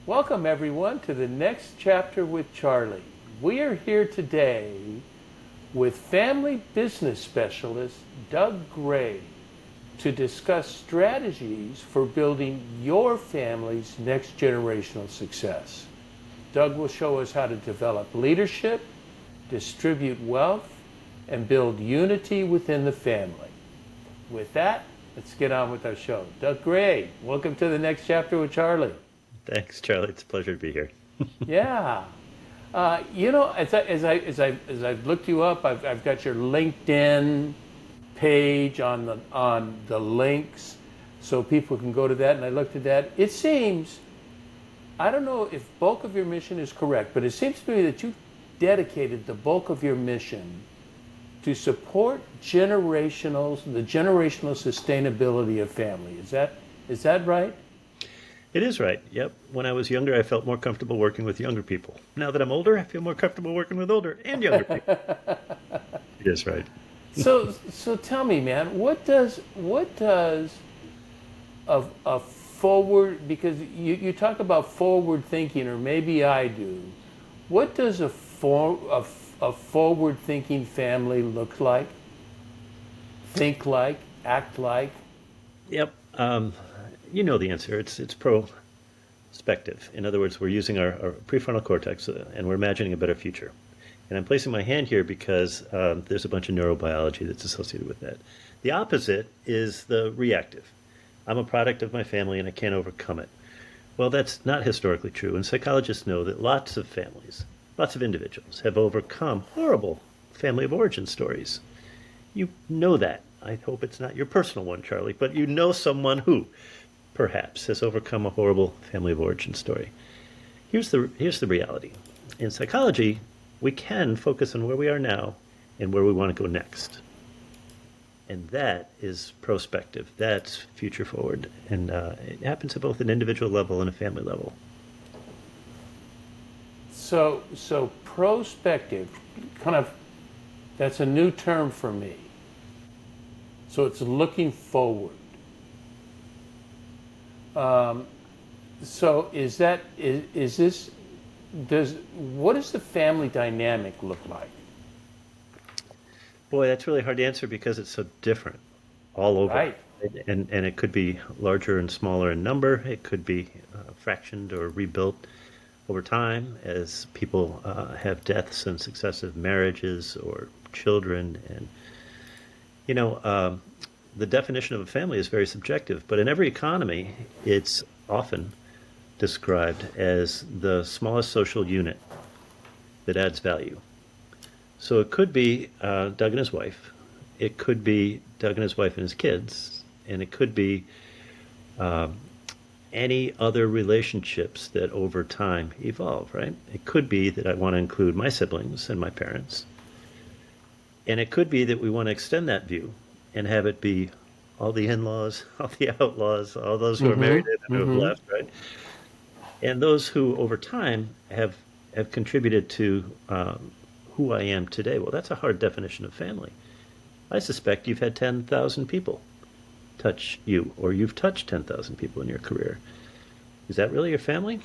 Welcome, everyone, to the next chapter with Charlie. We are here today with family business specialist Doug Gray to discuss strategies for building your family's next generational success. Doug will show us how to develop leadership, distribute wealth, and build unity within the family. With that, let's get on with our show. Doug Gray, welcome to the next chapter with Charlie. Thanks, Charlie. It's a pleasure to be here. Yeah. As I've looked you up, I've got your LinkedIn page on the links, so people can go to that. And I looked at that. It seems, I don't know if bulk of your mission is correct, but it seems to me that you dedicated the bulk of your mission to support the generational sustainability of family. Is that right? It is right. Yep. When I was younger, I felt more comfortable working with younger people. Now that I'm older, I feel more comfortable working with older and younger people. It is right. So tell me, man, what does a forward, because you talk about forward thinking, or maybe I do. What does a forward thinking family look like? Think like, act like? Yep. You know the answer. It's prospective. In other words, we're using our prefrontal cortex and we're imagining a better future. And I'm placing my hand here because there's a bunch of neurobiology that's associated with that. The opposite is the reactive. I'm a product of my family and I can't overcome it. Well, that's not historically true. And psychologists know that lots of families, lots of individuals have overcome horrible family of origin stories. You know that. I hope it's not your personal one, Charlie, but you know someone who perhaps has overcome a horrible family of origin story. Here's the reality. In psychology, we can focus on where we are now and where we want to go next. And that is prospective. That's future forward. And it happens at both an individual level and a family level. So prospective, kind of, that's a new term for me. So it's looking forward. So what does the family dynamic look like? Boy, that's really hard to answer because it's so different all over. Right. And it could be larger and smaller in number. It could be fractioned or rebuilt over time as people have deaths and successive marriages or children. And, you know, the definition of a family is very subjective, but in every economy, it's often described as the smallest social unit that adds value. So it could be Doug and his wife, it could be Doug and his wife and his kids, and it could be any other relationships that over time evolve, right? It could be that I want to include my siblings and my parents, and it could be that we want to extend that view and have it be all the in-laws, all the outlaws, all those who are married and who have left, right? And those who over time have contributed to who I am today. Well, that's a hard definition of family. I suspect you've had 10,000 people touch you, or you've touched 10,000 people in your career. Is that really your family?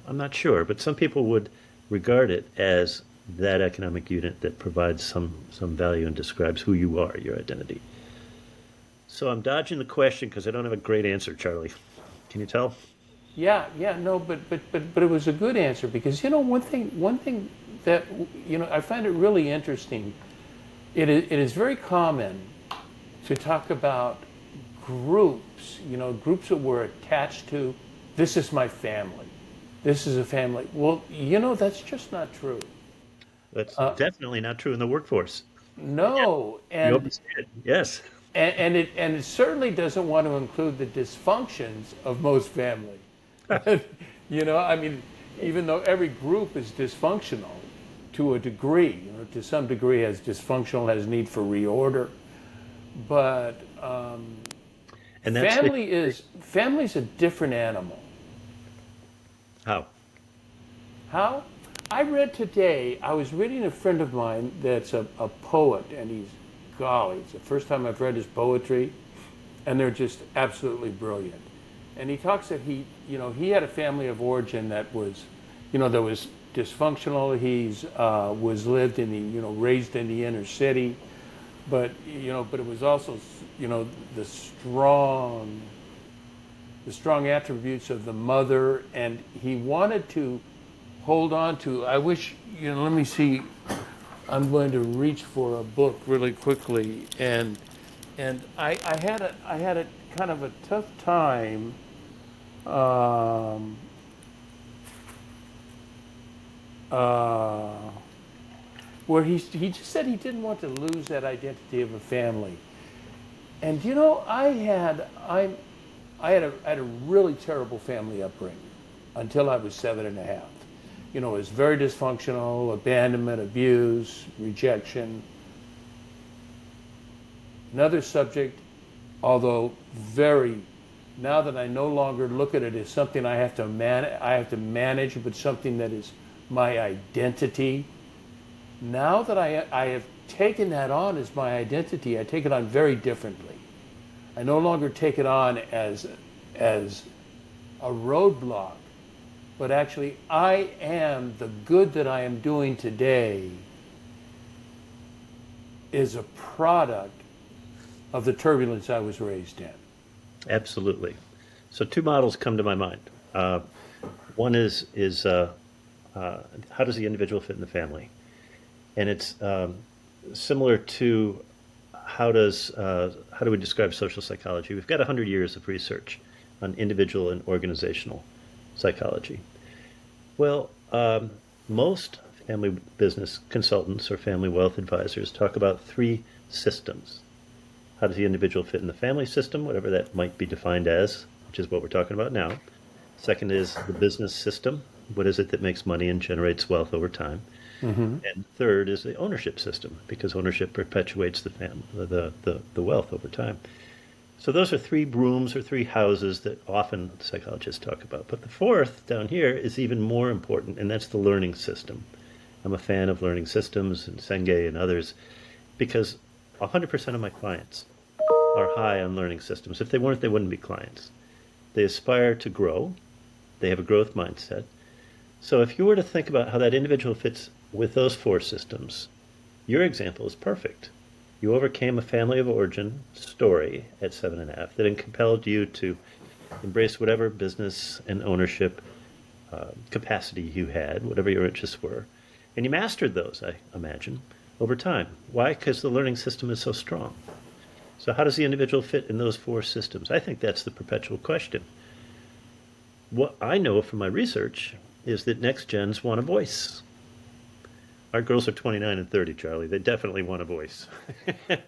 I'm not sure, but some people would regard it as that economic unit that provides some value and describes who you are, your identity. So I'm dodging the question because I don't have a great answer, Charlie. Can you tell? Yeah, no, but it was a good answer, because one thing that I find it really interesting. It is very common to talk about groups, groups that we're attached to. This is my family. This is a family. Well, that's just not true. That's definitely not true in the workforce. Yeah, No, you and overstate it. Yes. and it certainly doesn't want to include the dysfunctions of most family. I mean, even though every group is dysfunctional to a degree, to some degree has dysfunctional, has need for reorder, but And that's the family's a different animal. how. How? I read today, I was reading a friend of mine that's a poet, and golly, it's the first time I've read his poetry, and they're just absolutely brilliant. and he talks that he had a family of origin that was, that was dysfunctional. He's was lived in raised in the inner city, but but it was also the strong attributes of the mother, and he wanted to hold on to. I wish let me see. I'm going to reach for a book really quickly, and I had a kind of a tough time. Uh, where he just said he didn't want to lose that identity of a family. And I had a really terrible family upbringing until I was 7 and a half. It was very dysfunctional, abandonment, abuse, rejection. Another subject, although now that I no longer look at it as something I have to manage, but something that is my identity. Now that I have taken that on as my identity, I take it on very differently. I no longer take it on as a roadblock, but actually I am the good that I am doing today is a product of the turbulence I was raised in. Absolutely. So two models come to my mind. One is how does the individual fit in the family? And it's similar to how do we describe social psychology? We've got 100 years of research on individual and organizational psychology. Well, most family business consultants or family wealth advisors talk about three systems. How does the individual fit in the family system, whatever that might be defined as, which is what we're talking about now. Second is the business system. What is it that makes money and generates wealth over time? Mm-hmm. And third is the ownership system, because ownership perpetuates the wealth over time. So those are three rooms or three houses that often psychologists talk about. But the fourth down here is even more important, and that's the learning system. I'm a fan of learning systems and Senge and others because 100% of my clients are high on learning systems. If they weren't, they wouldn't be clients. They aspire to grow. They have a growth mindset. So if you were to think about how that individual fits with those four systems, your example is perfect. You overcame a family of origin story at 7.5 that compelled you to embrace whatever business and ownership capacity you had, whatever your interests were. And you mastered those, I imagine, over time. Why? Because the learning system is so strong. So how does the individual fit in those four systems? I think that's the perpetual question. What I know from my research is that next gens want a voice. Our girls are 29 and 30, Charlie. They definitely want a voice.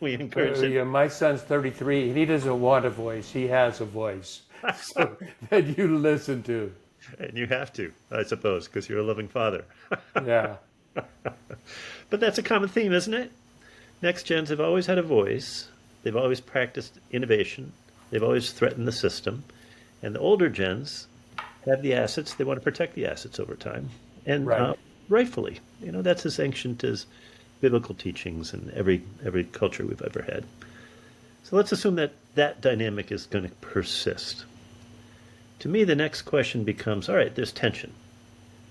We encourage them. Yeah, my son's 33, and he doesn't want a voice. He has a voice so, that you listen to. And you have to, I suppose, because you're a loving father. Yeah. But that's a common theme, isn't it? Next gens have always had a voice. They've always practiced innovation. They've always threatened the system. And the older gens have the assets. They want to protect the assets over time. And right. Rightfully. That's as ancient as biblical teachings and every culture we've ever had. So let's assume that dynamic is going to persist. To me, the next question becomes, all right, there's tension.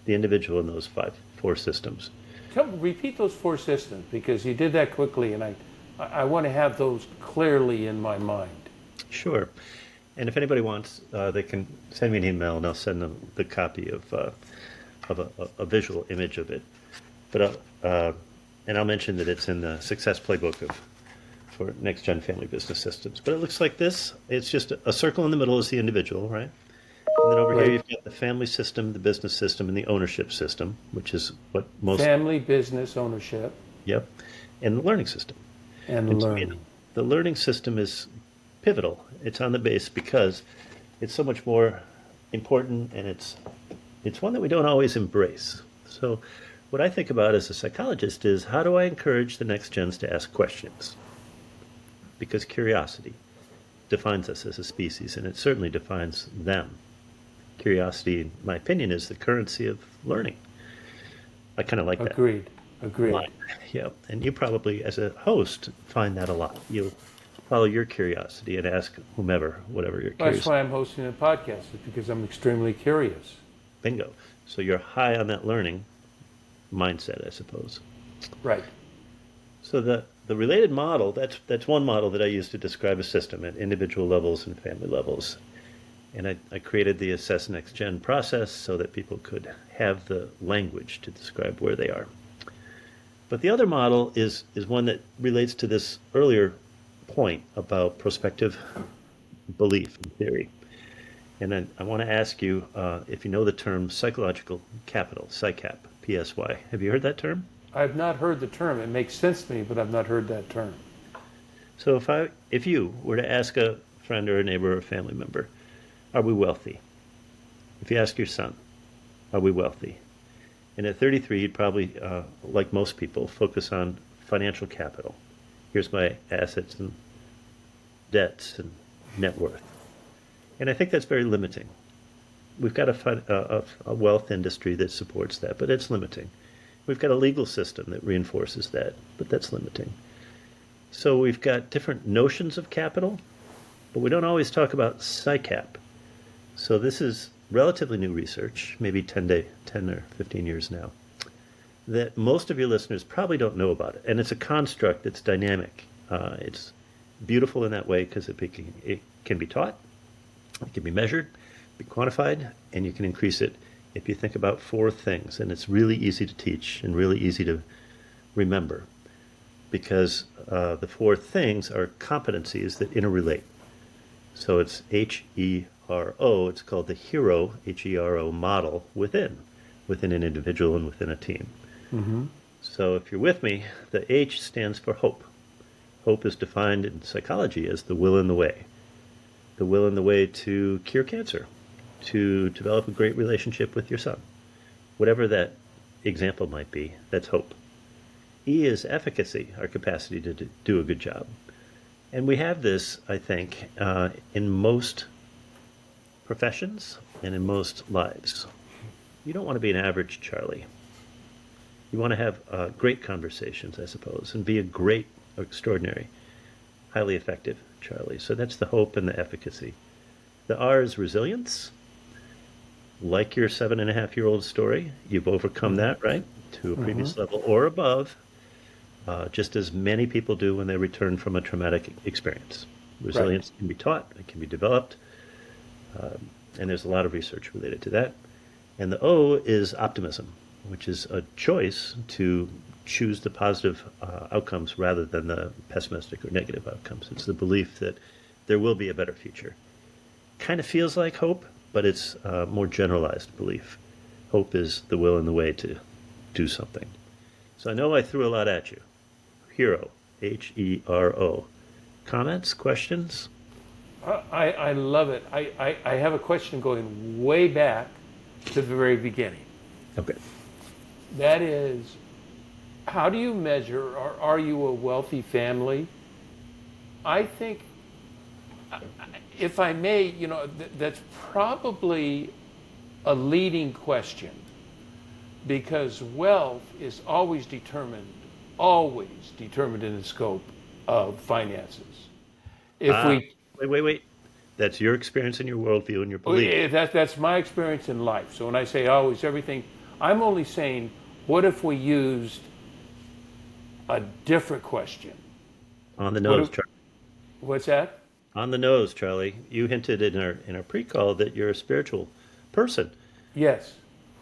The individual in those four systems. Repeat those four systems, because you did that quickly, and I want to have those clearly in my mind. Sure. And if anybody wants, they can send me an email, and I'll send them the copy of a visual image of it. But and I'll mention that it's in the Success Playbook for Next Gen Family Business Systems. But it looks like this. It's just a circle in the middle is the individual, right? And then over here you've got the family system, the business system, and the ownership system, which is what most... Family, business, ownership. Yep. And the learning system. And learning. The learning system is pivotal. It's on the base because it's so much more important, and it's one that we don't always embrace. So what I think about as a psychologist is, how do I encourage the next gens to ask questions? Because curiosity defines us as a species, and it certainly defines them. Curiosity, in my opinion, is the currency of learning. I kind of like that. Agreed. Yeah, and you probably, as a host, find that a lot. You'll follow your curiosity and ask whomever, whatever you're That's curious. why I'm hosting a podcast, is because I'm extremely curious. Bingo. So you're high on that learning mindset, I suppose. Right. So the related model, that's one model that I use to describe a system at individual levels and family levels. And I created the Assess Next Gen process so that people could have the language to describe where they are. But the other model is one that relates to this earlier point about prospective belief and theory. And then I want to ask you if you know the term psychological capital, PSYCAP, PSY. Have you heard that term? I've not heard the term. It makes sense to me, but I've not heard that term. So if you were to ask a friend or a neighbor or a family member, are we wealthy? If you ask your son, are we wealthy? And at 33, you'd probably, like most people, focus on financial capital. Here's my assets and debts and net worth. And I think that's very limiting. We've got a wealth industry that supports that, but it's limiting. We've got a legal system that reinforces that, but that's limiting. So we've got different notions of capital, but we don't always talk about PSYCAP. So this is relatively new research, maybe 10 or 15 years now, that most of your listeners probably don't know about it. And it's a construct that's dynamic. It's beautiful in that way because it can be taught, it can be measured, be quantified, and you can increase it if you think about four things. And it's really easy to teach and really easy to remember because the four things are competencies that interrelate. So it's HERO, it's called the HERO, HERO model within an individual and within a team. Mm-hmm. So if you're with me, the H stands for hope. Hope is defined in psychology as the will and the way. The will and the way to cure cancer, to develop a great relationship with your son. Whatever that example might be, that's hope. E is efficacy, our capacity to do a good job. And we have this, I think, in most professions and in most lives. You don't want to be an average Charlie. You want to have great conversations, I suppose, and be a great, extraordinary, highly effective Charlie. So that's the hope and the efficacy. The R is resilience. Like your 7.5-year-old story, you've overcome that, right? To a previous level or above, just as many people do when they return from a traumatic experience. Resilience can be taught, it can be developed, and there's a lot of research related to that. And the O is optimism, which is a choice to choose the positive outcomes rather than the pessimistic or negative outcomes. It's the belief that there will be a better future. Kind of feels like hope, but it's a more generalized belief. Hope is the will and the way to do something. So I know I threw a lot at you. HERO, HERO. Comments, questions? I love it. I have a question going way back to the very beginning. Okay. That is, how do you measure, or are you a wealthy family? I think, if I may, that's probably a leading question, because wealth is always determined in the scope of finances. Wait. That's your experience and your worldview and your belief. That's my experience in life. So when I say always everything, I'm only saying, what if we used a different question? On the nose, Charlie. What's that? On the nose, Charlie. You hinted in our pre-call that you're a spiritual person. Yes.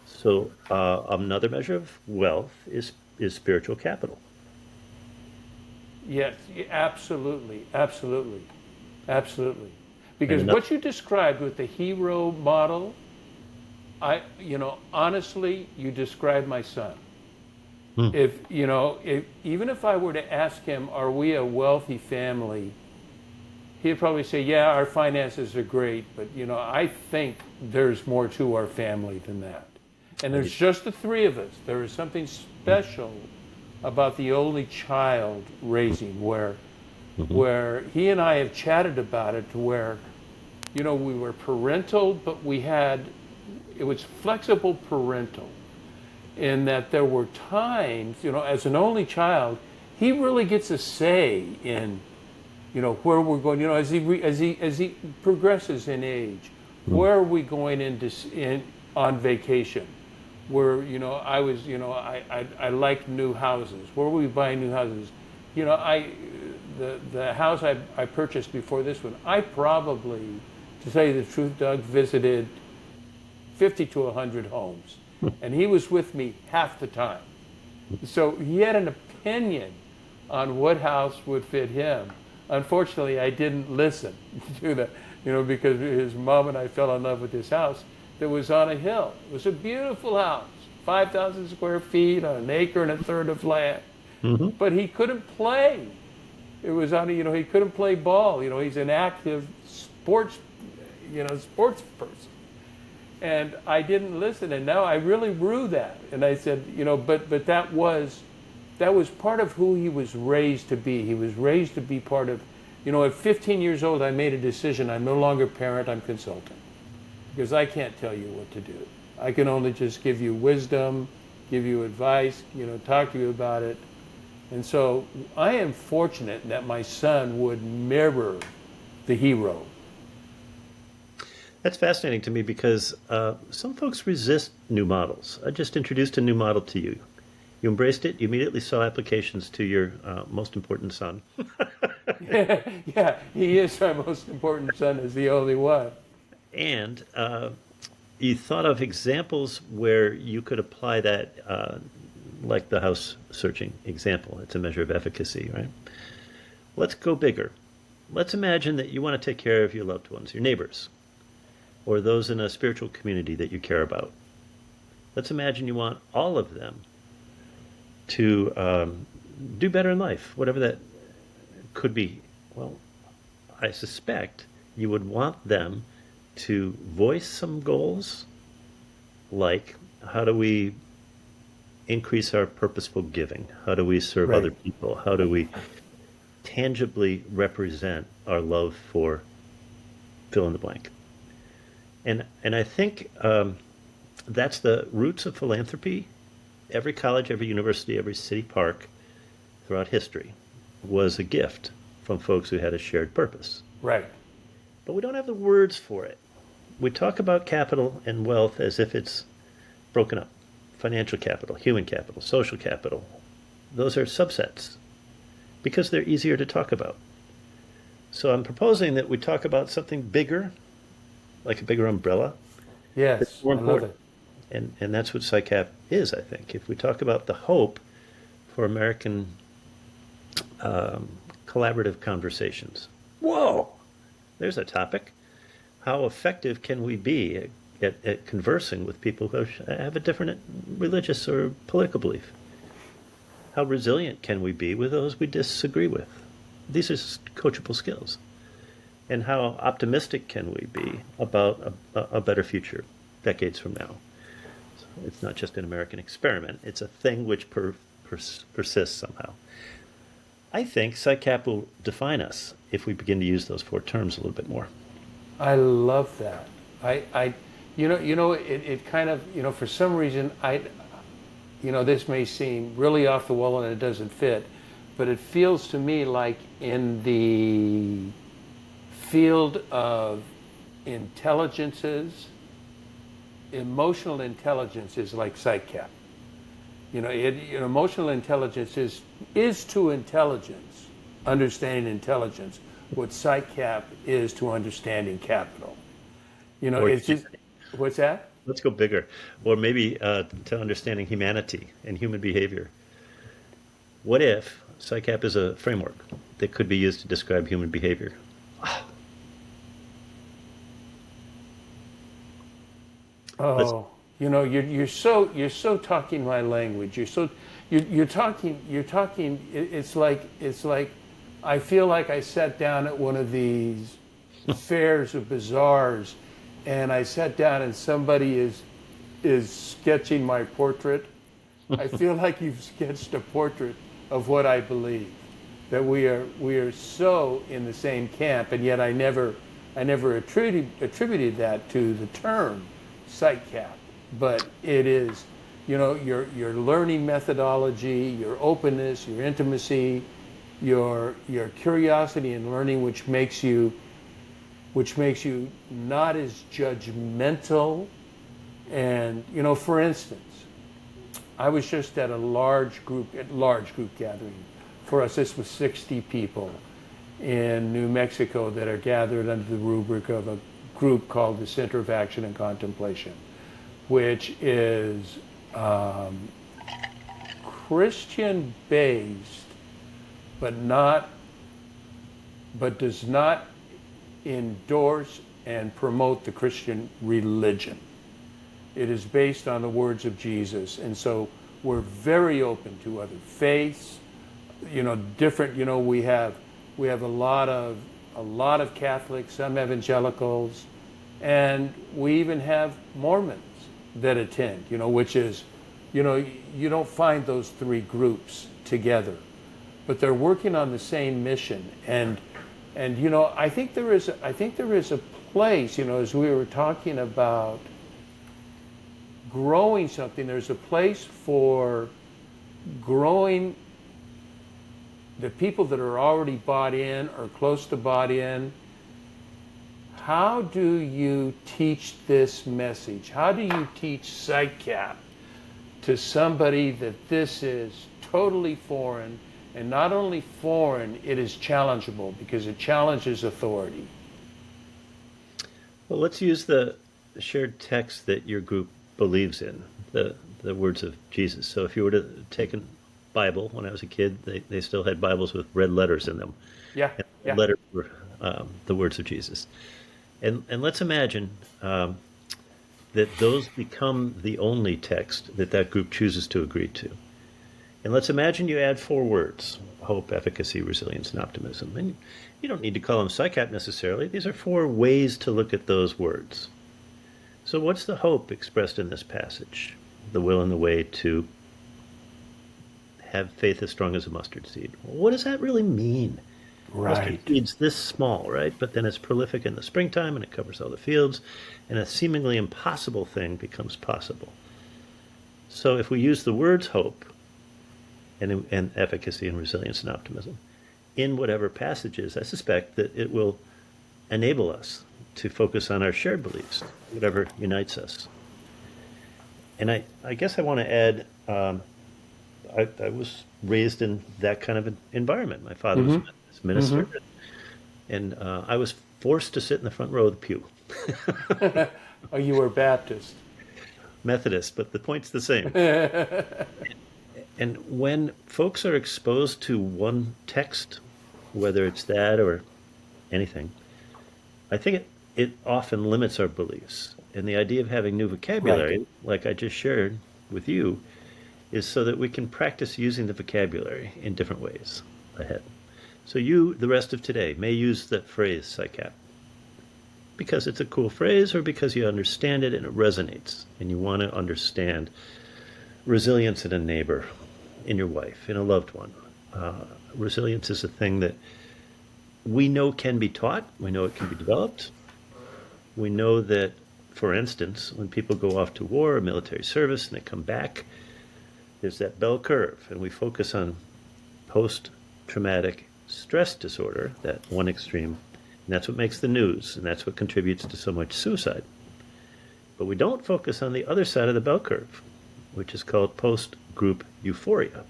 So another measure of wealth is spiritual capital. Yes, absolutely. Because what you described with the hero model, honestly, you described my son. If even if I were to ask him, are we a wealthy family? He'd probably say, yeah, our finances are great, but I think there's more to our family than that. And there's just the three of us. There is something special about the only child raising where he and I have chatted about it, to where, we were parental, but it was flexible parental, in that there were times, as an only child, he really gets a say in where we're going, as he progresses in age, where are we going on vacation? Where, I like new houses. Where are we buying new houses? The house I purchased before this one, I probably, to tell you the truth, Doug, visited 50 to 100 homes. And he was with me half the time. So he had an opinion on what house would fit him. Unfortunately, I didn't listen to that, because his mom and I fell in love with this house that was on a hill. It was a beautiful house, 5,000 square feet on an acre and a third of land. Mm-hmm. But he couldn't play. It was on he couldn't play ball. He's an active sports person. And I didn't listen, and now I really rue that. And I said, but that was part of who he was raised to be. He was raised to be part of, at 15 years old, I made a decision. I'm no longer parent, I'm consultant. Because I can't tell you what to do. I can only just give you wisdom, give you advice, talk to you about it. And so I am fortunate that my son would mirror the hero. That's fascinating to me because some folks resist new models. I just introduced a new model to you. You embraced it. You immediately saw applications to your most important son. Yeah, he is our most important son, is the only one. And you thought of examples where you could apply that, like the house searching example. It's a measure of efficacy, right? Let's go bigger. Let's imagine that you want to take care of your loved ones, your neighbors, or those in a spiritual community that you care about. Let's imagine you want all of them to do better in life, whatever that could be. Well, I suspect you would want them to voice some goals, like how do we increase our purposeful giving? How do we serve Right. other people? How do we tangibly represent our love for fill in the blank? And I think that's the roots of philanthropy. Every college, every university, every city park throughout history was a gift from folks who had a shared purpose. Right. But we don't have the words for it. We talk about capital and wealth as if it's broken up. Financial capital, human capital, social capital. Those are subsets because they're easier to talk about. So I'm proposing that we talk about something bigger, like a bigger umbrella. Yes, It's more I love important. it. And that's what SciCap is, I think. If we talk about the hope for American collaborative conversations, whoa, there's a topic. How effective can we be at conversing with people who have a different religious or political belief? How resilient can we be with those we disagree with? These are coachable skills. And how optimistic can we be about a better future decades from now? So it's not just an American experiment. It's a thing which persists somehow. I think SciCap will define us if we begin to use those four terms a little bit more. I love that. It kind of, for some reason, this may seem really off the wall and it doesn't fit, but it feels to me like in the field of intelligences, emotional intelligence is like SciCap. Emotional intelligence is to intelligence, understanding intelligence, what SciCap is to understanding capital. It's just, what's that? Let's go bigger. Or maybe to understanding humanity and human behavior. What if SciCap is a framework that could be used to describe human behavior? Oh, you're so talking my language. You're talking. It's like I feel like I sat down at one of these fairs or bazaars, and I sat down and somebody is sketching my portrait. I feel like you've sketched a portrait of what I believe. That we are so in the same camp, and yet I never attributed that to the term SciCap. But it is, your learning methodology, your openness, your intimacy, your curiosity and learning, which makes you not as judgmental. And for instance, I was just at a large group gathering. For us, this was 60 people in New Mexico that are gathered under the rubric of a group called the Center of Action and Contemplation, which is Christian based, but does not endorse and promote the Christian religion. It is based on the words of Jesus, and so we're very open to other faiths. Different. We have a lot of Catholics, some evangelicals, and we even have Mormons that attend. Which is, you don't find those three groups together, but they're working on the same mission. And I think there is a place. As we were talking about growing something, there's a place for growing the people that are already bought in or close to bought in. How do you teach this message? How do you teach PsychCap to somebody that this is totally foreign, and not only foreign, it is challengeable because it challenges authority? Well, let's use the shared text that your group believes in, the words of Jesus. So if you were to take a Bible, when I was a kid, they still had Bibles with red letters in them. Yeah. The letters were the words of Jesus. And let's imagine that those become the only text that group chooses to agree to. And let's imagine you add 4 words: hope, efficacy, resilience, and optimism. And you don't need to call them PsychCap necessarily. These are 4 ways to look at those words. So what's the hope expressed in this passage? The will and the way to have faith as strong as a mustard seed. Well, what does that really mean? Right. Mustard seed's this small, right? But then it's prolific in the springtime and it covers all the fields, and a seemingly impossible thing becomes possible. So if we use the words hope and efficacy and resilience and optimism in whatever passages, I suspect that it will enable us to focus on our shared beliefs, whatever unites us. And I guess I want to add, I was raised in that kind of an environment. My father was a Methodist minister, and I was forced to sit in the front row of the pew. Oh, you were Baptist. Methodist, but the point's the same. And when folks are exposed to one text, whether it's that or anything, I think it often limits our beliefs. And the idea of having new vocabulary, Right. like I just shared with you, is so that we can practice using the vocabulary in different ways ahead. So you, the rest of today, may use that phrase, PsychCap, because it's a cool phrase or because you understand it and it resonates, and you want to understand resilience in a neighbor, in your wife, in a loved one. Resilience is a thing that we know can be taught. We know it can be developed. We know that, for instance, when people go off to war or military service and they come back, there's that bell curve, and we focus on post-traumatic stress disorder, that one extreme, and that's what makes the news, and that's what contributes to so much suicide. But we don't focus on the other side of the bell curve, which is called post-group euphoria.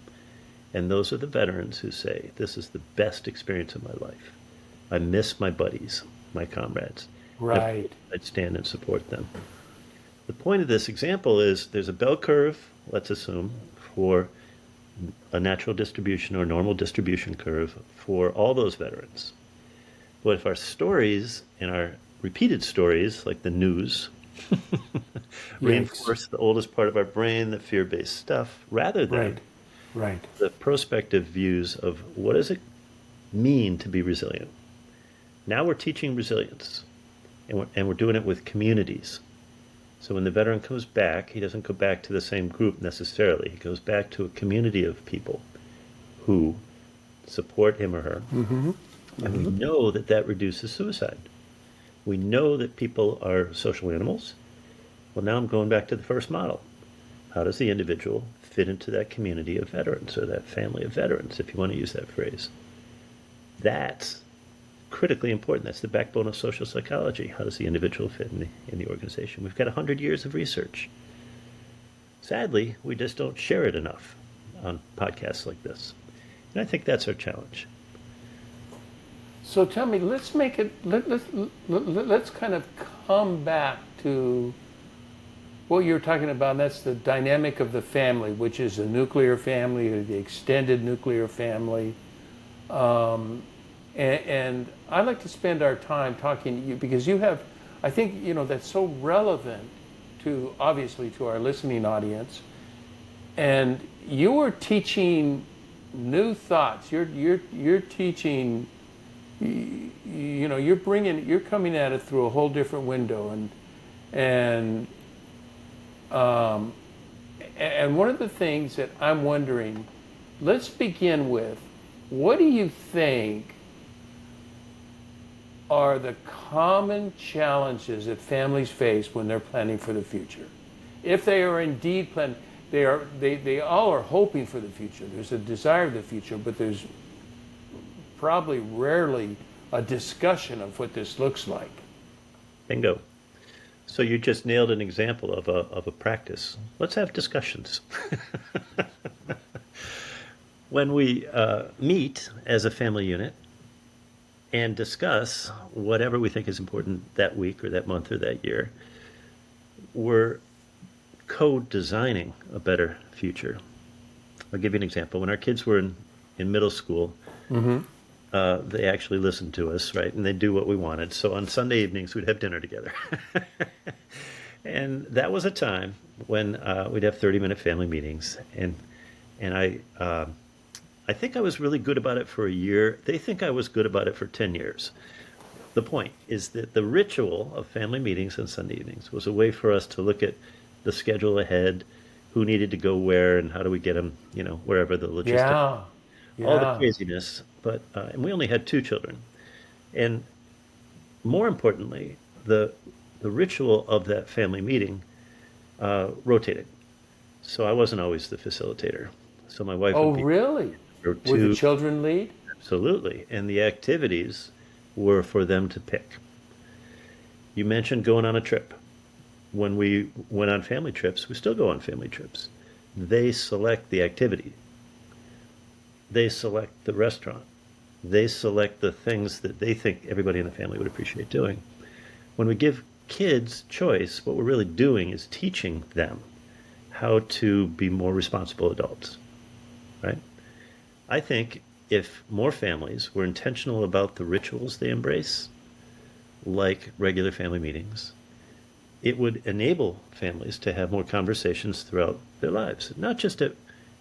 And those are the veterans who say, this is the best experience of my life. I miss my buddies, my comrades. Right. I'd stand and support them. The point of this example is there's a bell curve, let's assume, for a natural distribution or normal distribution curve for all those veterans. But if our stories and our repeated stories, like the news, reinforce the oldest part of our brain, the fear-based stuff, rather than Right. the prospective views of what does it mean to be resilient. Now we're teaching resilience, and we're doing it with communities. So when the veteran comes back, he doesn't go back to the same group necessarily. He goes back to a community of people who support him or her. And we know that that reduces suicide. We know that people are social animals. Well, now I'm going back to the first model. How does the individual fit into that community of veterans or that family of veterans, if you want to use that phrase? That's critically important. That's the backbone of social psychology. How does the individual fit in the organization? We've got 100 years of research. Sadly, we just don't share it enough on podcasts like this. And I think that's our challenge. So tell me, let's make it, let's kind of come back to what you're talking about, and that's the dynamic of the family, which is a nuclear family or the extended nuclear family. And I'd like to spend our time talking to you because you have, I think, that's so relevant to, obviously, to our listening audience. And you are teaching new thoughts. You're teaching, you're coming at it through a whole different window. And one of the things that I'm wondering, let's begin with, what do you think are the common challenges that families face when they're planning for the future? If they are indeed planning, they all are hoping for the future. There's a desire of the future, but there's probably rarely a discussion of what this looks like. Bingo. So you just nailed an example of a practice. Let's have discussions. When we meet as a family unit and discuss whatever we think is important that week or that month or that year, we're co-designing a better future. I'll give you an example. When our kids were in middle school, they actually listened to us, right? And they'd do what we wanted. So on Sunday evenings, we'd have dinner together. And that was a time when we'd have 30-minute family meetings. And I think I was really good about it for a year. They think I was good about it for 10 years. The point is that the ritual of family meetings on Sunday evenings was a way for us to look at the schedule ahead, who needed to go where, and how do we get them, wherever the logistics, all the craziness. But and we only had 2 children, and more importantly, the ritual of that family meeting rotated. So I wasn't always the facilitator. So my wife would be. Really? Would the children lead? Absolutely. And the activities were for them to pick. You mentioned going on a trip. When we went on family trips, we still go on family trips. They select the activity. They select the restaurant. They select the things that they think everybody in the family would appreciate doing. When we give kids choice, what we're really doing is teaching them how to be more responsible adults, right? I think if more families were intentional about the rituals they embrace, like regular family meetings, it would enable families to have more conversations throughout their lives, not just at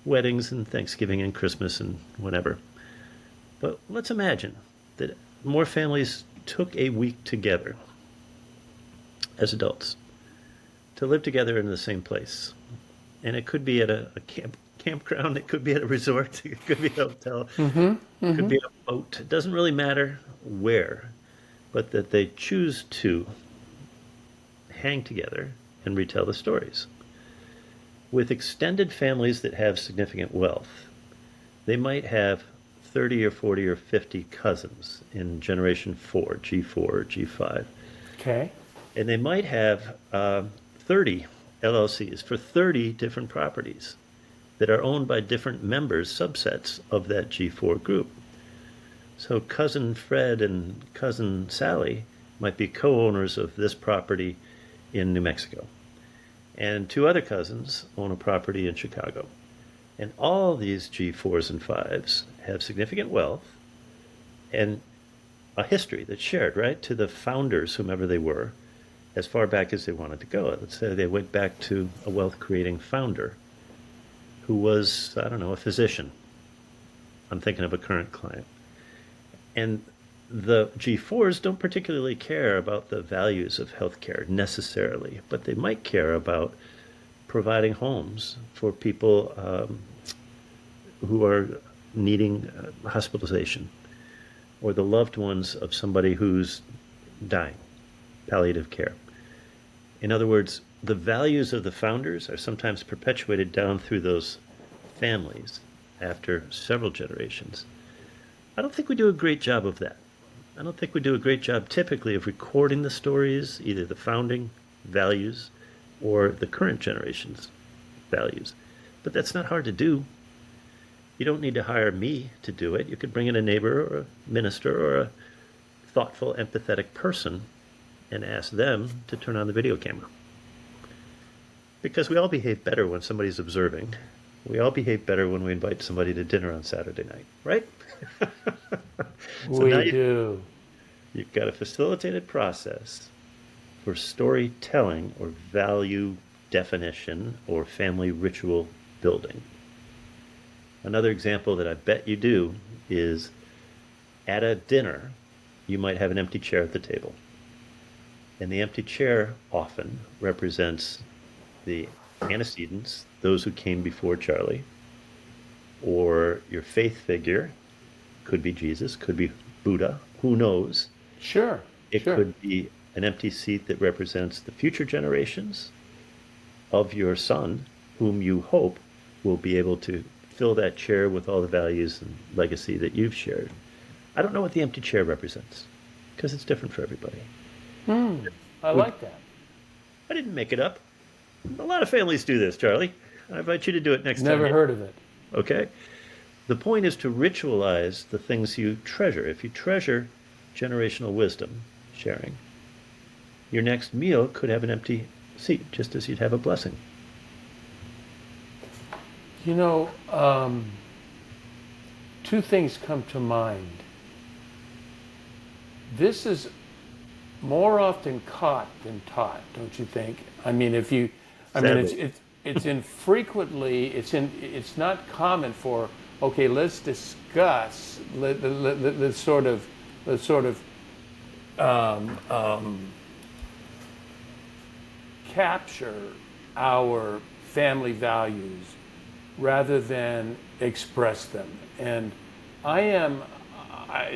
weddings and Thanksgiving and Christmas and whenever. But let's imagine that more families took a week together as adults to live together in the same place. And it could be at a campground, it could be at a resort, it could be a hotel, it could be a boat. It doesn't really matter where, but that they choose to hang together and retell the stories. With extended families that have significant wealth, they might have 30 or 40 or 50 cousins in generation 4, G4 or G5. Okay. And they might have 30 LLCs for 30 different properties that are owned by different members, subsets of that G4 group. So cousin Fred and cousin Sally might be co-owners of this property in New Mexico. And 2 other cousins own a property in Chicago. And all these G4s and 5s have significant wealth and a history that's shared, right, to the founders, whomever they were, as far back as they wanted to go. Let's say they went back to a wealth-creating founder who was, I don't know, a physician. I'm thinking of a current client. And the G4s don't particularly care about the values of healthcare necessarily, but they might care about providing homes for people who are needing hospitalization, or the loved ones of somebody who's dying, palliative care. In other words, the values of the founders are sometimes perpetuated down through those families after several generations. I don't think we do a great job of that. I don't think we do a great job typically of recording the stories, either the founding values or the current generation's values. But that's not hard to do. You don't need to hire me to do it. You could bring in a neighbor or a minister or a thoughtful, empathetic person and ask them to turn on the video camera. Because we all behave better when somebody's observing. We all behave better when we invite somebody to dinner on Saturday night, right? So We now do. you've got a facilitated process for storytelling or value definition or family ritual building. Another example that I bet you do is at a dinner, you might have an empty chair at the table. And the empty chair often represents the antecedents, those who came before Charlie, or your faith figure, could be Jesus, could be Buddha, who knows? Sure. It sure. could be an empty seat that represents the future generations of your son, whom you hope will be able to fill that chair with all the values and legacy that you've shared. I don't know what the empty chair represents, because it's different for everybody. I like that. I didn't make it up. A lot of families do this, Charlie. I invite you to do it next time. Never heard of it. Okay? The point is to ritualize the things you treasure. If you treasure generational wisdom sharing, your next meal could have an empty seat, just as you'd have a blessing. You know, two things come to mind. This is more often caught than taught, don't you think? I mean, if you, I mean, it's infrequently, it's not common for, okay, let's discuss, let's sort of capture our family values rather than express them. And I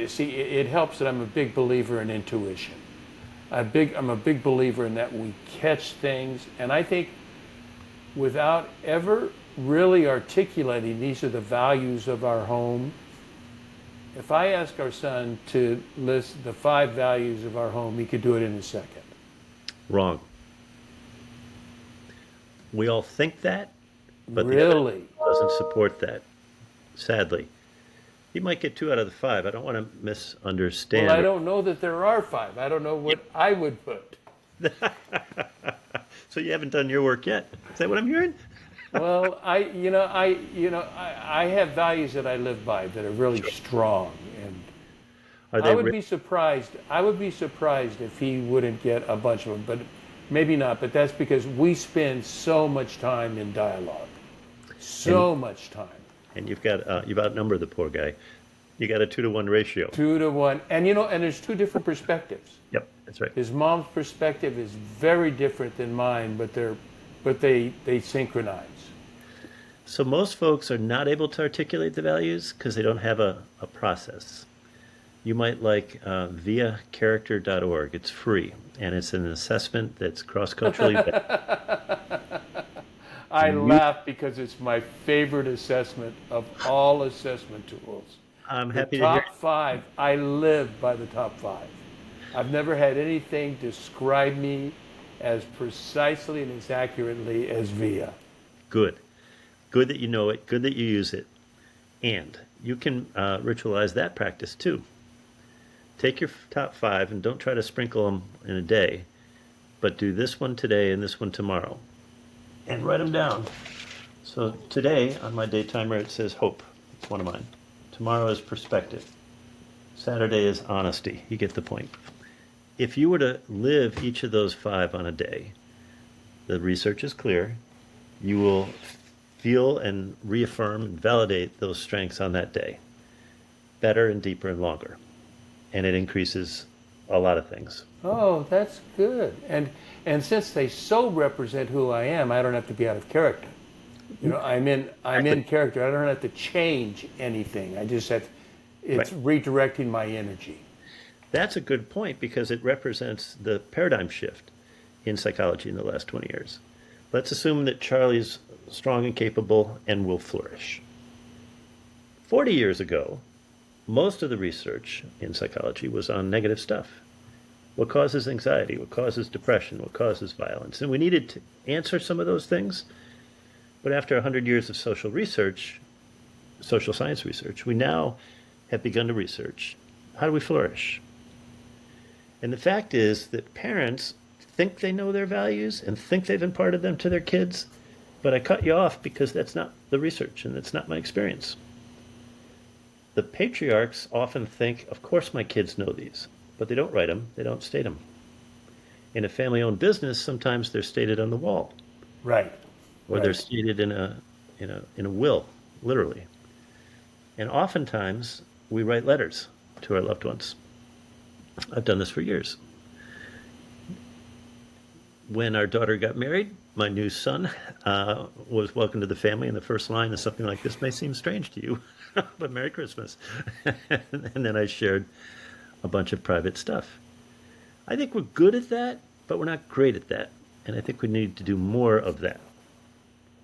see, it helps that I'm a big believer in intuition. I'm a big believer in that we catch things, and I think without ever really articulating these are the values of our home, if I ask our son to list the 5 values of our home, he could do it in a second. Wrong. We all think that, but the Really? evidence doesn't support that, sadly. You might get 2 out of the 5. I don't want to misunderstand. Well, I don't know that there are 5. I don't know what I would put. So you haven't done your work yet. Is that what I'm hearing? Well, I have values that I live by that are really strong, and Are they I would be surprised. I would be surprised if he wouldn't get a bunch of them, but maybe not. But that's because we spend so much time in dialogue, so much time. And you've outnumbered the poor guy. You got a 2-to-1 ratio. 2 to 1, and and there's 2 different perspectives. Yep, that's right. His mom's perspective is very different than mine, but they synchronize. So most folks are not able to articulate the values because they don't have a process. You might like viacharacter.org. It's free, and it's an assessment that's cross-culturally vetted. I laugh because it's my favorite assessment of all assessment tools. I'm The happy to hear. top 5, I live by the top 5. I've never had anything describe me as precisely and as accurately as VIA. Good. Good that you know it. Good that you use it. And you can ritualize that practice too. Take your top 5 and don't try to sprinkle them in a day, but do this one today and this one tomorrow. And write them down. So today on my day timer it says hope. It's one of mine. Tomorrow is perspective. Saturday is honesty. You get the point. If you were to live each of those 5 on a day, the research is clear. You will feel and reaffirm and validate those strengths on that day better and deeper and longer. And it increases a lot of things. Oh, that's good. And since they so represent who I am, I don't have to be out of character. I'm in character. I don't have to change anything. I just have, it's redirecting my energy. That's a good point because it represents the paradigm shift in psychology in the last 20 years. Let's assume that Charlie's strong and capable and will flourish. 40 years ago, most of the research in psychology was on negative stuff. What causes anxiety? What causes depression? What causes violence? And we needed to answer some of those things. But after 100 years of social research, social science research, we now have begun to research how do we flourish? And the fact is that parents think they know their values and think they've imparted them to their kids, but I cut you off because that's not the research and that's not my experience. The patriarchs often think, of course my kids know these, but they don't write them, they don't state them. In a family-owned business, sometimes they're stated on the wall, Right. or Right. they're stated in a will, literally. And oftentimes we write letters to our loved ones. I've done this for years. When our daughter got married, my new son was welcome to the family, and the first line is something like, "This may seem strange to you, but Merry Christmas." And then I shared a bunch of private stuff. I think we're good at that, but we're not great at that. And I think we need to do more of that.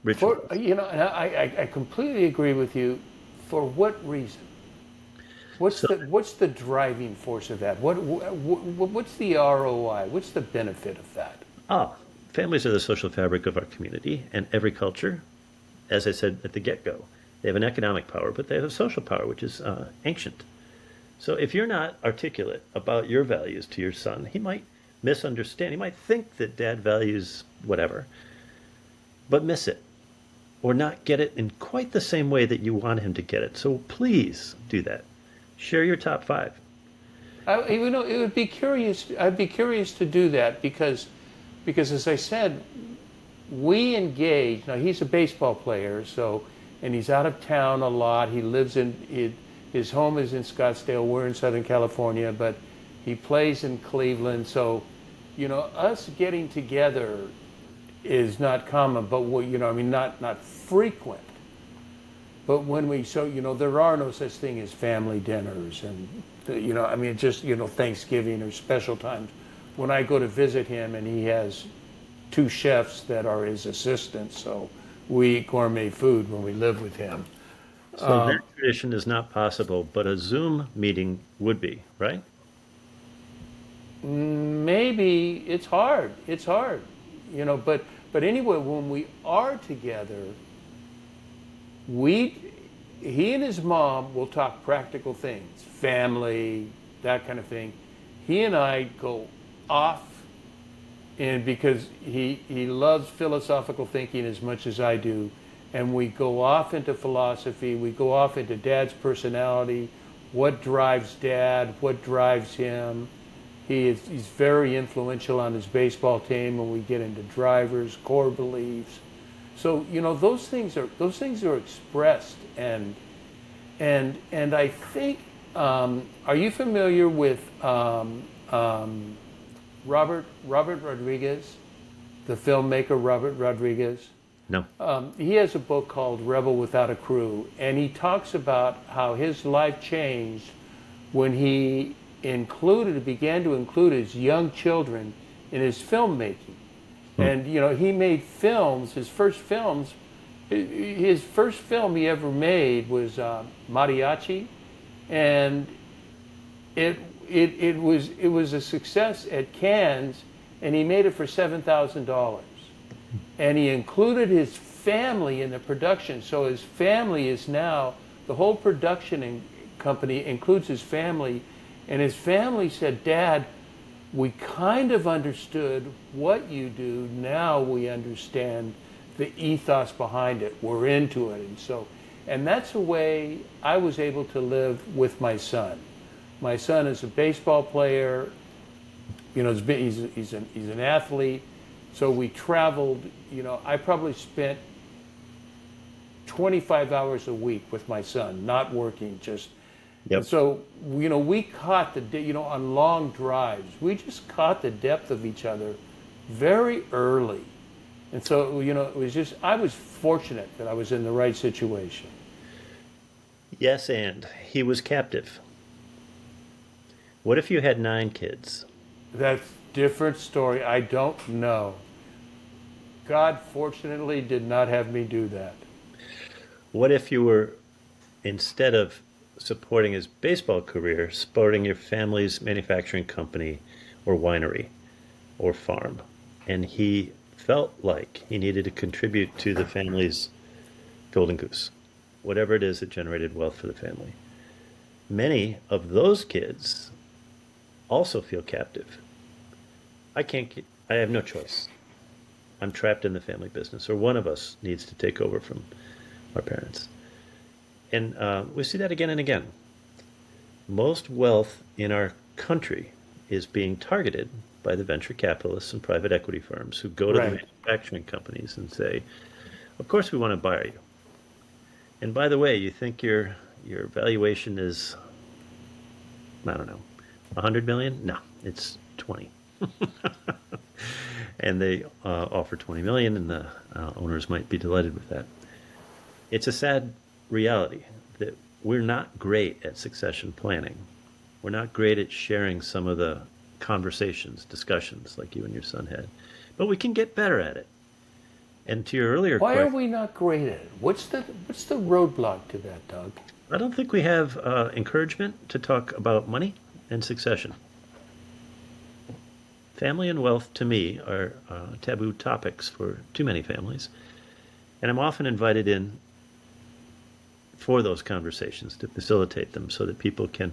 For, Rituals. and I completely agree with you. For what reason? So, What's the driving force of that? What's the ROI? What's the benefit of that? ah, families are the social fabric of our community, and every culture, as I said at the get-go, they have an economic power, but they have a social power, which is ancient. So if you're not articulate about your values to your son, he might misunderstand. He might think that dad values whatever, but miss it or not get it in quite the same way that you want him to get it. So please do that. Share your top five. It would be curious. I'd be curious to do that because as I said, we engage. Now he's a baseball player, and he's out of town a lot. He lives his home is in Scottsdale. We're in Southern California, but he plays in Cleveland. So, us getting together is not common, but not frequent. But when there are no such thing as family dinners, and just Thanksgiving or special times. When I go to visit him, and he has two chefs that are his assistants, so we eat gourmet food when we live with him. So that tradition is not possible, but a Zoom meeting would be, right? Maybe it's hard. It's hard, But anyway, when we are together, he and his mom will talk practical things, family, that kind of thing. He and I go off, and because he loves philosophical thinking as much as I do, and we go off into philosophy, we go off into dad's personality, what drives dad, what drives him. He's very influential on his baseball team when we get into drivers, core beliefs. So those things are expressed, and I think are you familiar with Robert Rodriguez, the filmmaker Robert Rodriguez? No. He has a book called Rebel Without a Crew, and he talks about how his life changed when he began to include his young children in his filmmaking. And he made films. His first film he ever made was Mariachi, and it was a success at Cannes, and he made it for $7,000. And he included his family in the production, so his family is now, the whole production company includes his family, and his family said, "Dad, we kind of understood what you do, now we understand the ethos behind it, we're into it." And that's a way I was able to live with my son. My son is a baseball player, he's an athlete. So we traveled, I probably spent 25 hours a week with my son, not working, just. Yep. And so, we caught on long drives, we just caught the depth of each other very early. And so, it was just, I was fortunate that I was in the right situation. Yes, and he was captive. What if you had 9 kids? That's a different story. I don't know. God fortunately did not have me do that. What if you were, instead of supporting his baseball career, supporting your family's manufacturing company or winery or farm. And he felt like he needed to contribute to the family's golden goose, whatever it is that generated wealth for the family. Many of those kids also feel captive. I have no choice. I'm trapped in the family business, or one of us needs to take over from our parents. And we see that again and again. Most wealth in our country is being targeted by the venture capitalists and private equity firms who go to the Right. manufacturing companies and say, of course we want to buy you. And by the way, you think your valuation is, I don't know, 100 million? No, it's 20. And they offer 20 million, and the owners might be delighted with that. It's a sad reality that we're not great at succession planning. We're not great at sharing some of the conversations, discussions like you and your son had, but we can get better at it. And to your earlier Why are question, we not great at it? What's the roadblock to that, Doug? I don't think we have encouragement to talk about money and succession. Family and wealth, to me, are taboo topics for too many families. And I'm often invited in for those conversations to facilitate them so that people can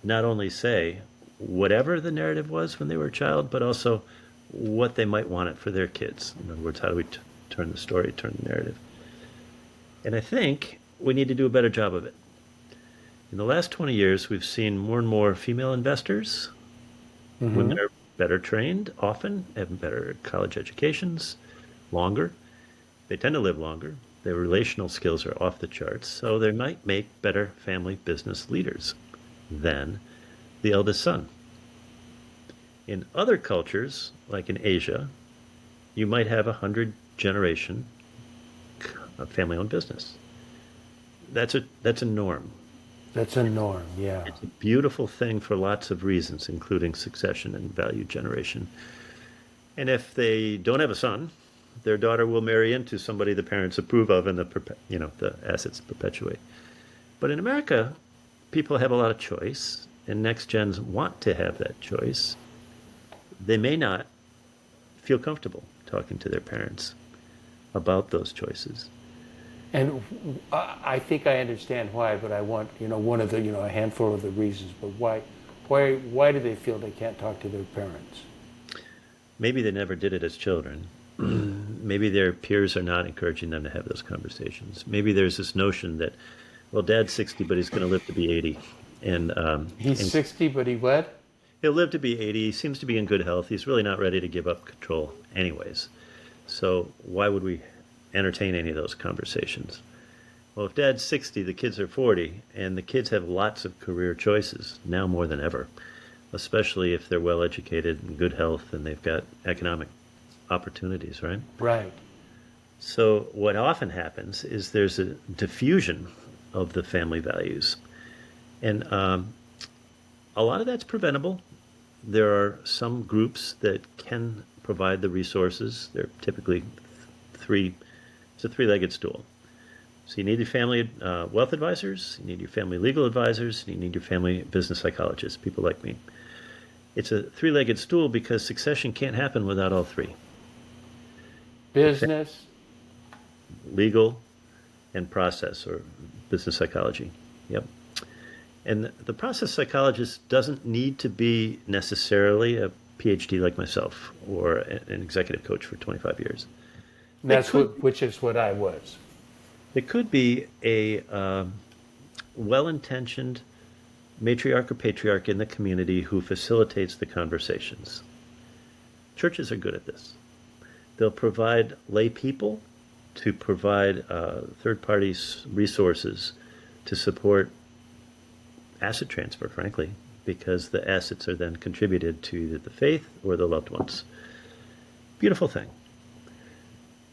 not only say whatever the narrative was when they were a child, but also what they might want it for their kids. In other words, how do we turn the story, turn the narrative? And I think we need to do a better job of it. In the last 20 years, we've seen more and more female investors. Women are better trained, often have better college educations, longer. They tend to live longer. Their relational skills are off the charts, so they might make better family business leaders than the eldest son. In other cultures, like in Asia, you might have 100-generation family-owned business. That's a norm. That's a norm, yeah. It's a beautiful thing for lots of reasons, including succession and value generation. And if they don't have a son, their daughter will marry into somebody the parents approve of, and the assets perpetuate. But in America, people have a lot of choice, and next gens want to have that choice. They may not feel comfortable talking to their parents about those choices. And I think I understand why, but I want, one of the, a handful of the reasons, but why do they feel they can't talk to their parents? Maybe they never did it as children. Maybe their peers are not encouraging them to have those conversations. Maybe there's this notion that, well, dad's 60, but he's going to live to be 80. He's And 60, but he what? he'll live to be 80. He seems to be in good health. He's really not ready to give up control anyways. So why would we entertain any of those conversations? Well, if dad's 60, the kids are 40, and the kids have lots of career choices now more than ever, especially if they're well educated and good health and they've got economic opportunities, right? Right. So what often happens is there's a diffusion of the family values. And a lot of that's preventable. There are some groups that can provide the resources. They're typically it's a three-legged stool. So you need your family wealth advisors, you need your family legal advisors, and you need your family business psychologists, people like me. It's a three-legged stool because succession can't happen without all three. Business. Legal and process, or business psychology. Yep. And the process psychologist doesn't need to be necessarily a PhD like myself or an executive coach for 25 years. Which is what I was. It could be a well-intentioned matriarch or patriarch in the community who facilitates the conversations. Churches are good at this. They'll provide lay people to provide third-party resources to support asset transfer, frankly, because the assets are then contributed to either the faith or the loved ones. Beautiful thing.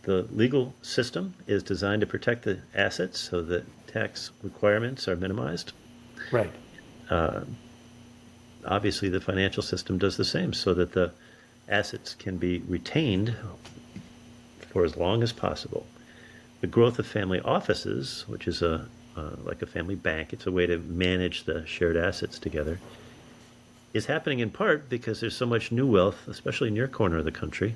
The legal system is designed to protect the assets so that tax requirements are minimized. Right. Obviously, the financial system does the same so that the assets can be retained for as long as possible. The growth of family offices, which is a like a family bank. It's a way to manage the shared assets together. Is happening in part because there's so much new wealth, especially in your corner of the country,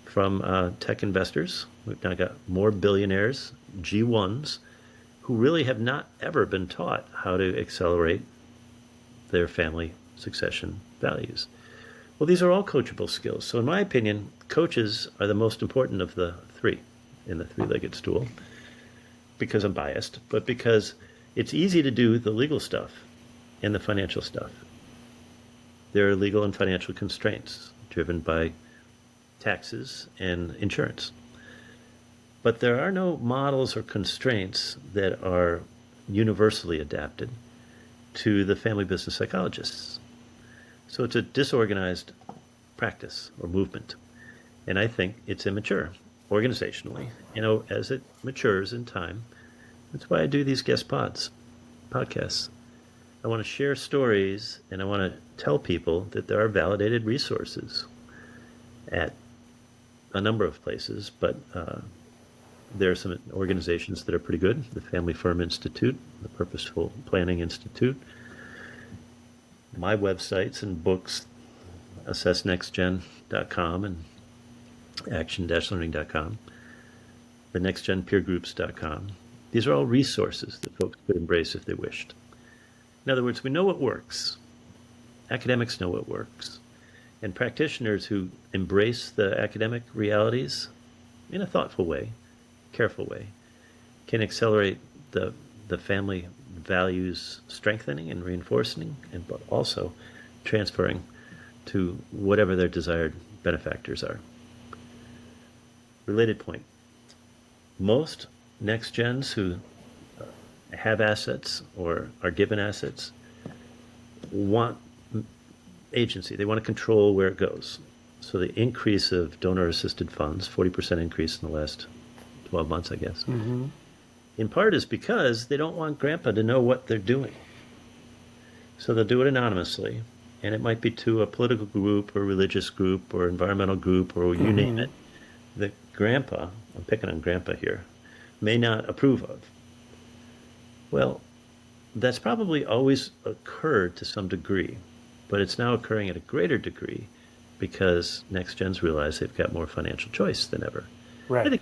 from tech investors. We've now got more billionaires, G1s, who really have not ever been taught how to accelerate their family succession values. Well, these are all coachable skills. So, in my opinion, coaches are the most important of the three in the three-legged stool, because I'm biased, but because it's easy to do the legal stuff and the financial stuff. There are legal and financial constraints driven by taxes and insurance. But there are no models or constraints that are universally adapted to the family business psychologists. So it's a disorganized practice or movement. And I think it's immature organizationally. As it matures in time, that's why I do these podcasts. I want to share stories, and I want to tell people that there are validated resources at a number of places, but there are some organizations that are pretty good. The Family Firm Institute, the Purposeful Planning Institute, my websites and books, assessnextgen.com and action-learning.com, the nextgenpeergroups.com. These are all resources that folks could embrace if they wished. In other words, we know what works. Academics know what works. And practitioners who embrace the academic realities in a thoughtful way, careful way, can accelerate the family values strengthening and reinforcing, but also transferring to whatever their desired benefactors are. Related point. Most next gens who have assets or are given assets want agency. They want to control where it goes. So the increase of donor-assisted funds, 40% increase in the last 12 months, I guess, in part is because they don't want grandpa to know what they're doing. So they'll do it anonymously, and it might be to a political group or religious group or environmental group or you name it, that grandpa, I'm picking on grandpa here, may not approve of. Well, that's probably always occurred to some degree, but it's now occurring at a greater degree because next gens realize they've got more financial choice than ever. Right. I think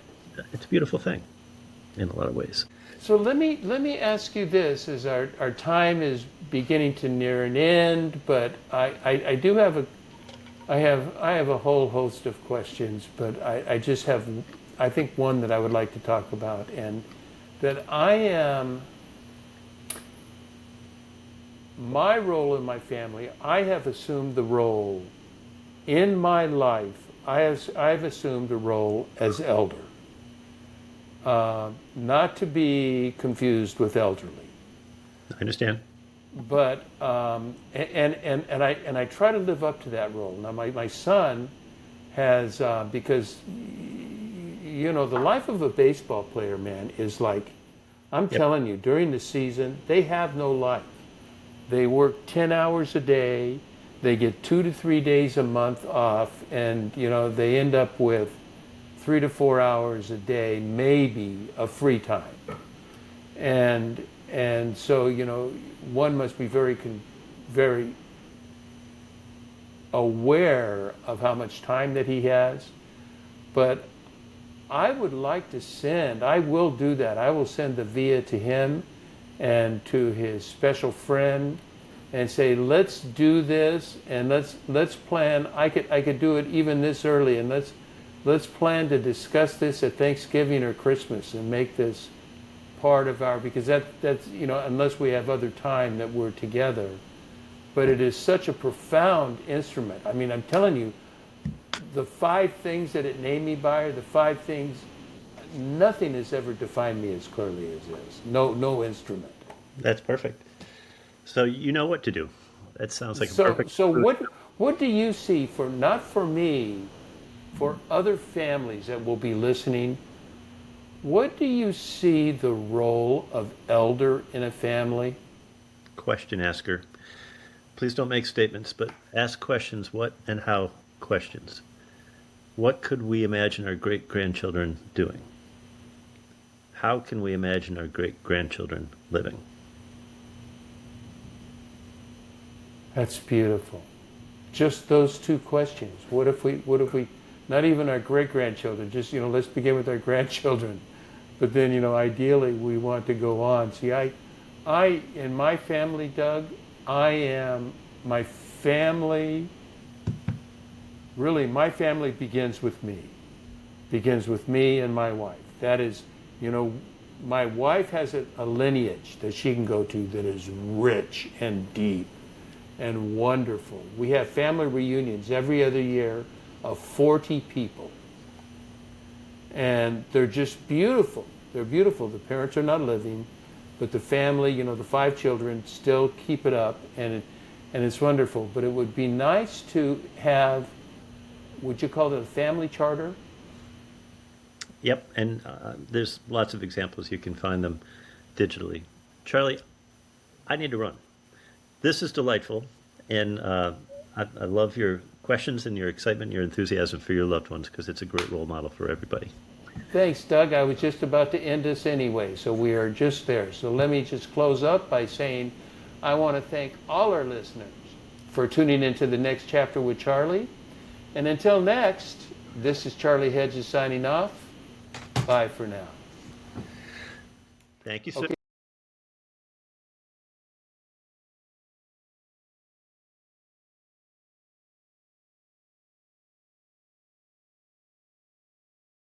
it's a beautiful thing in a lot of ways. So let me ask you this, as our time is beginning to near an end, but I do have a whole host of questions, but I just have, I think, one that I would like to talk about, and that my role in my family, I have assumed the role in my life, I've assumed the role as elder. Not to be confused with elderly. I understand. But and I try to live up to that role. Now my son has because the life of a baseball player, man, is like, I'm telling you, during the season they have no life. They work 10 hours a day. They get 2 to 3 days a month off, and they end up with 3 to 4 hours a day, maybe, of free time. And so one must be very aware of how much time that he has. But I would like to send, I will do that. I will send the via to him and to his special friend and say, let's do this, and let's plan. I could do it even this early, and let's plan to discuss this at Thanksgiving or Christmas and make this part of our, because that's unless we have other time that we're together. But it is such a profound instrument. I mean, I'm telling you, the 5 things that it named me by are the 5 things. Nothing has ever defined me as clearly as this. No instrument. That's perfect. So you know what to do. That sounds like perfect. So what do you see for, not for me, for other families that will be listening? What do you see the role of elder in a family? Question asker. Please don't make statements, but ask questions. What and how questions. What could we imagine our great-grandchildren doing? how can we imagine our great-grandchildren living? That's beautiful. Just those two questions. What if we, not even our great-grandchildren, just, let's begin with our grandchildren. But then, ideally we want to go on. See, in my family, Doug, my family, really, my family begins with me and my wife. That is, my wife has a lineage that she can go to that is rich and deep and wonderful. We have family reunions every other year of 40 people. And they're just beautiful. They're beautiful. The parents are not living, but the family, the 5 children still keep it up, and it's wonderful. But it would be nice to have, would you call it a family charter? Yep, and there's lots of examples. You can find them digitally. Charlie, I need to run. This is delightful, and I love your questions and your excitement, your enthusiasm for your loved ones, because it's a great role model for everybody. Thanks, Doug. I was just about to end this anyway, so we are just there. So let me just close up by saying I want to thank all our listeners for tuning into the next chapter with Charlie. And until next, this is Charlie Hedges signing off. Bye for now. Thank you, sir. Okay.